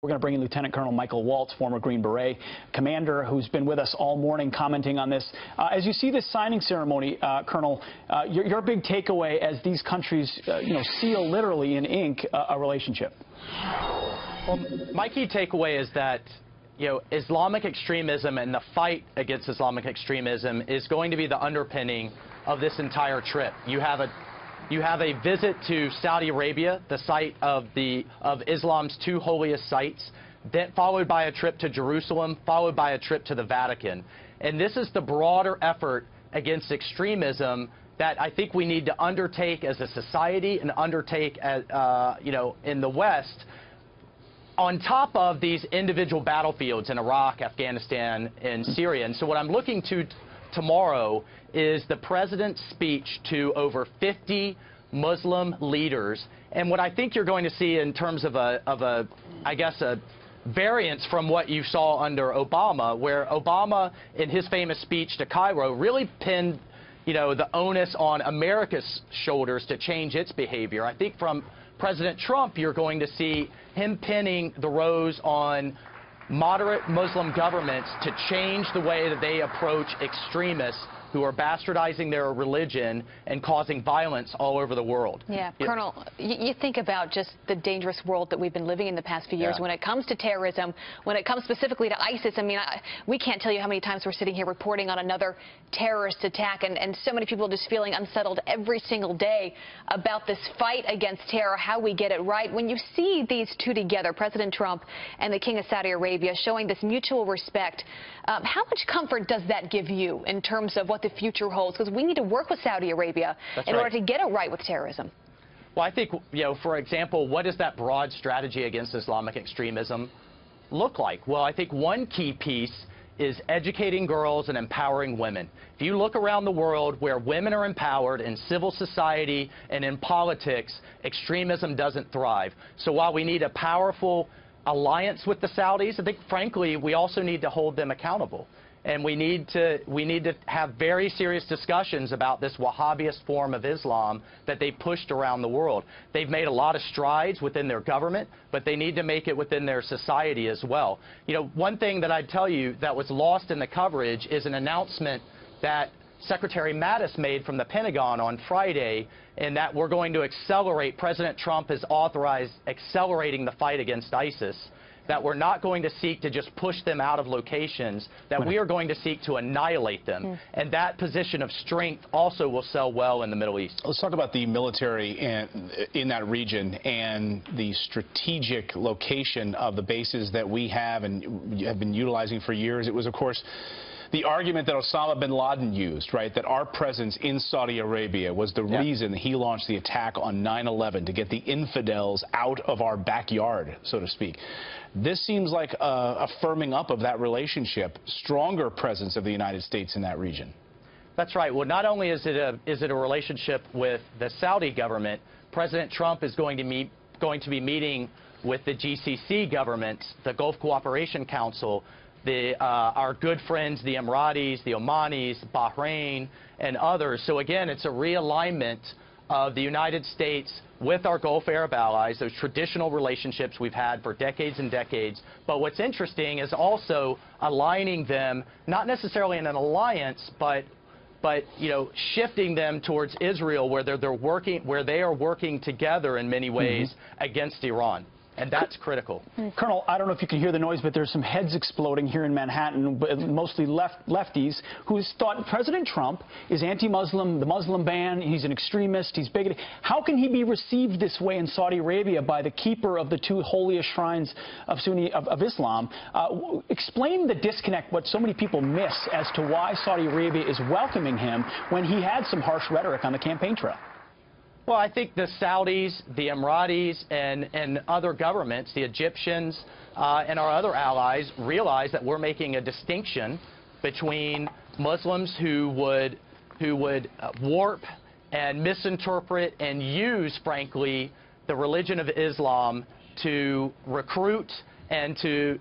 We're going to bring in Lieutenant Colonel Michael Waltz, former Green Beret commander, who's been with us all morning commenting on this. As you see this signing ceremony, Colonel, your big takeaway as these countries, seal literally in ink a relationship. Well, my key takeaway is that, Islamic extremism and the fight against Islamic extremism is going to be the underpinning of this entire trip. You have a visit to Saudi Arabia, the site of Islam's two holiest sites, then followed by a trip to Jerusalem, followed by a trip to the Vatican. And this is the broader effort against extremism that I think we need to undertake as a society and undertake as, in the West, on top of these individual battlefields in Iraq, Afghanistan, and Syria. And so what I'm looking to tomorrow is the president's speech to over 50 Muslim leaders. And what I think you're going to see in terms of a variance from what you saw under Obama, where Obama, in his famous speech to Cairo, really pinned, the onus on America's shoulders to change its behavior. I think from President Trump, you're going to see him pinning the rose on moderate Muslim governments to change the way that they approach extremists who are bastardizing their religion and causing violence all over the world. Yeah, Colonel, you think about just the dangerous world that we've been living in the past few years when it comes to terrorism, when it comes specifically to ISIS. I mean, we can't tell you how many times we're sitting here reporting on another terrorist attack, and so many people just feeling unsettled every single day about this fight against terror, how we get it right. When you see these two together, President Trump and the King of Saudi Arabia, showing this mutual respect, how much comfort does that give you in terms of what the future holds? Because we need to work with Saudi Arabia in order to get it right with terrorism. Well, I think, for example, what does that broad strategy against Islamic extremism look like? Well, I think one key piece is educating girls and empowering women. If you look around the world where women are empowered in civil society and in politics, extremism doesn't thrive. So while we need a powerful alliance with the Saudis, I think, frankly, we also need to hold them accountable. And we need to have very serious discussions about this Wahhabist form of Islam that they pushed around the world. They've made a lot of strides within their government, but they need to make it within their society as well. One thing that I'd tell you that was lost in the coverage is an announcement that Secretary Mattis made from the Pentagon on Friday, in that we're going to accelerate, President Trump has authorized accelerating the fight against ISIS, that we're not going to seek to just push them out of locations, that we are going to seek to annihilate them. And that position of strength also will sell well in the Middle East. Let's talk about the military in that region and the strategic location of the bases that we have and have been utilizing for years. It was, of course, the argument that Osama bin Laden used, right, that our presence in Saudi Arabia was the reason he launched the attack on 9/11, to get the infidels out of our backyard, so to speak. This seems like a firming up of that relationship, stronger presence of the United States in that region. That's right. Well, not only is it a relationship with the Saudi government, President Trump is going to be meeting with the GCC governments, the Gulf Cooperation Council, our good friends, the Emiratis, the Omanis, Bahrain, and others. So again, it's a realignment of the United States with our Gulf Arab allies, those traditional relationships we've had for decades and decades. But what's interesting is also aligning them, not necessarily in an alliance, but shifting them towards Israel, where they are working together in many ways against Iran. And that's critical. Colonel, I don't know if you can hear the noise, but there's some heads exploding here in Manhattan, mostly lefties, who thought President Trump is anti-Muslim, the Muslim ban, he's an extremist, he's bigoted. How can he be received this way in Saudi Arabia by the keeper of the two holiest shrines of Islam? Explain the disconnect, what so many people miss, as to why Saudi Arabia is welcoming him when he had some harsh rhetoric on the campaign trail. Well, I think the Saudis, the Emiratis, and other governments, the Egyptians and our other allies, realize that we're making a distinction between Muslims who would warp and misinterpret and use, frankly, the religion of Islam to recruit and to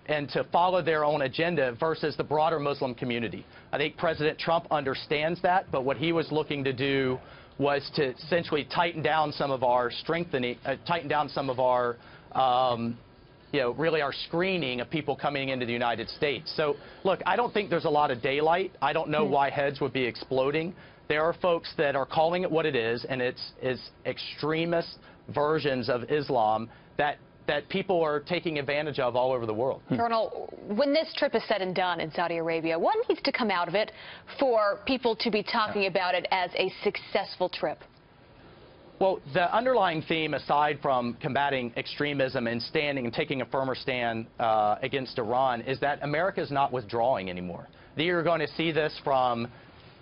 follow their own agenda, versus the broader Muslim community. I think President Trump understands that, but what he was looking to do was to essentially tighten down some of our really our screening of people coming into the United States. So, look, I don't think there's a lot of daylight. I don't know why heads would be exploding. There are folks that are calling it what it is, and it's extremist versions of Islam that people are taking advantage of all over the world. Colonel, when this trip is said and done in Saudi Arabia, what needs to come out of it for people to be talking about it as a successful trip? Well, the underlying theme, aside from combating extremism and taking a firmer stand against Iran, is that America is not withdrawing anymore. You're going to see this from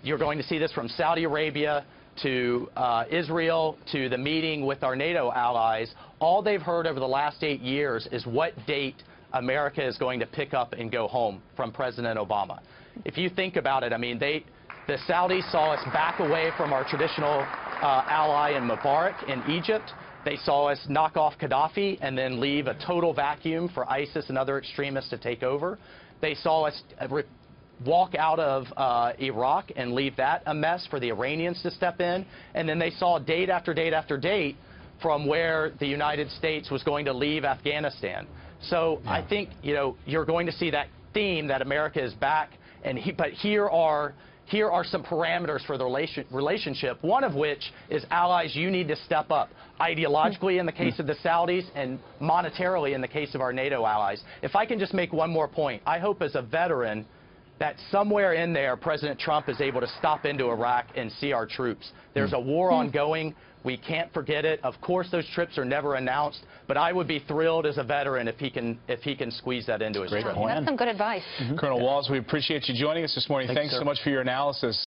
Saudi Arabia to Israel to the meeting with our NATO allies. All they've heard over the last 8 years is what date America is going to pick up and go home from President Obama. If you think about it, I mean, the Saudis saw us back away from our traditional ally in Mubarak in Egypt. They saw us knock off Gaddafi and then leave a total vacuum for ISIS and other extremists to take over. They saw us walk out of Iraq and leave that a mess for the Iranians to step in. And then they saw date after date after date from where the United States was going to leave Afghanistan. So I think, you're going to see that theme that America is back. But here are some parameters for the relationship, one of which is allies, you need to step up ideologically in the case of the Saudis and monetarily in the case of our NATO allies. If I can just make one more point, I hope as a veteran that somewhere in there President Trump is able to stop into Iraq and see our troops. There's a war ongoing. We can't forget it. Of course, those trips are never announced, but I would be thrilled as a veteran if he can squeeze that into his trip. That's some good advice. Colonel Waltz, we appreciate you joining us this morning. Thanks so much for your analysis.